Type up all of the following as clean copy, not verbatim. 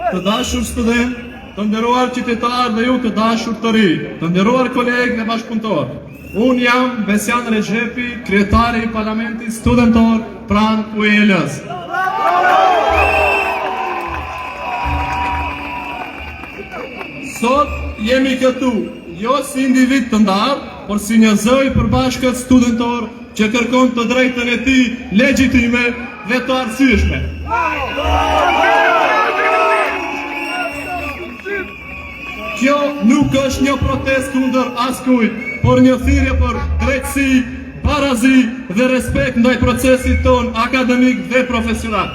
Të dashur student, të nderuar qytetar dhe ju të dashur të ri, të nderuar kolegë dhe bashkëpunëtor. Unë jam Besian Rexhepi, kryetari i Parlamentit Studentor pranë UEL-s. Sot jemi këtu, jo si individ të ndarë, por si një zë i përbashkët studentor që kërkon të drejtën e tij legjitime dhe të arsyeshme. Kjo nuk është një protest kundër askujt, por një thirrje për drejtësi, barazi dhe respekt ndaj procesit ton akademik dhe profesional.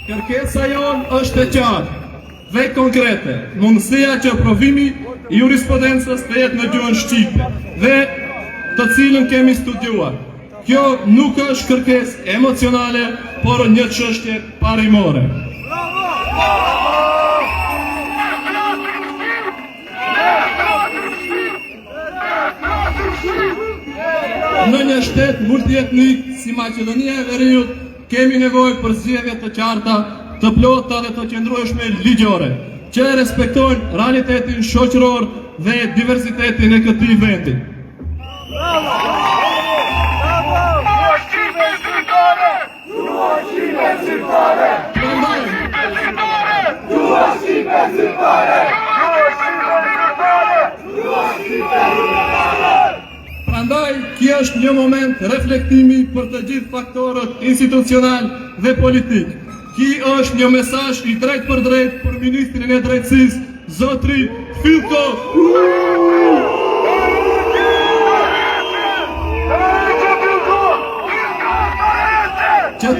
Kërkesa jonë është e qartë dhe konkrete, mundësia që provimi i jurisprudencës të jetë në gjuhën shqipe dhe të cilën kemi studiuar. Kjo nuk është kërkesë emocionale, por një çështje parimore. Në një shtet multietnik si Maqedonia e Veriut, kemi nevojë për zgjedhje të qarta, të plota dhe të qëndrueshme ligjore, që respektojnë realitetin shoqëror dhe diversitetin e këtij vendi. Prandaj, kjo është një moment reflektimi për të gjithë faktorët institucional dhe politik. Ky është një mesazh i drejt për drejt për Ministrin e Drejtësisë, zotri Filko. Që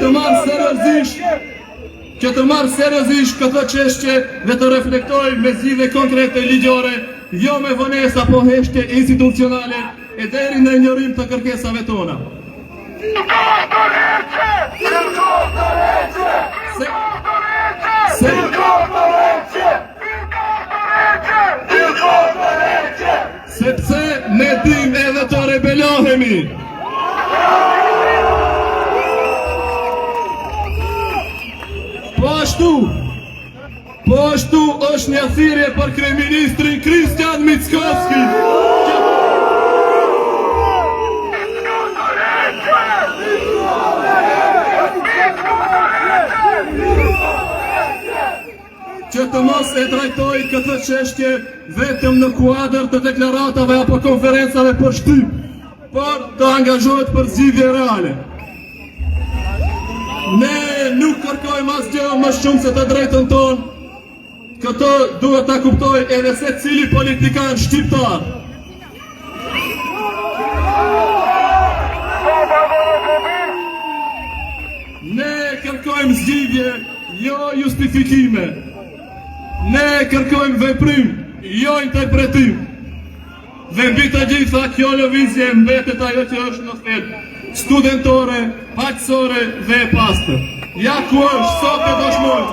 të marrë seriozisht këtë çështje dhe të reflektoj me zgjidhje konkrete ligjore, jo me vonesa apo heshtje institucionale e deri në injorim të kërkesave tona. Sepse ne dim edhe të rebelohemi. Po ashtu është një thirrje për kryeministrin Kristian Mickoski. Që të mos e trajtoj këtë çështje vetëm në kuadër të deklaratave apo konferencave për shtyp, por të angazhohet për zgjidhje reale. Ne nuk kërkojmë asgjë më shumë se të drejtën tonë. Këtë duhet ta kuptoj edhe secili politikan shqiptar. Ne kërkojmë zgjidhje, jo justifikime. Ne kërkojmë veprim, jo interpretim. Dhe mbi të gjitha kjo lëvizje mbetet ajo që është në thelb, studentore, paqësore dhe e pastër. Ja ku është sot e dëshmoj.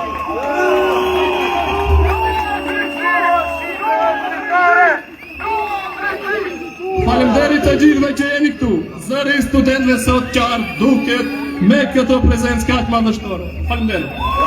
Faleminderit të gjithëve që jeni këtu. Zëri i studentëve sot qartë duket me këtë prezencë kaq madhështore. Faleminderit.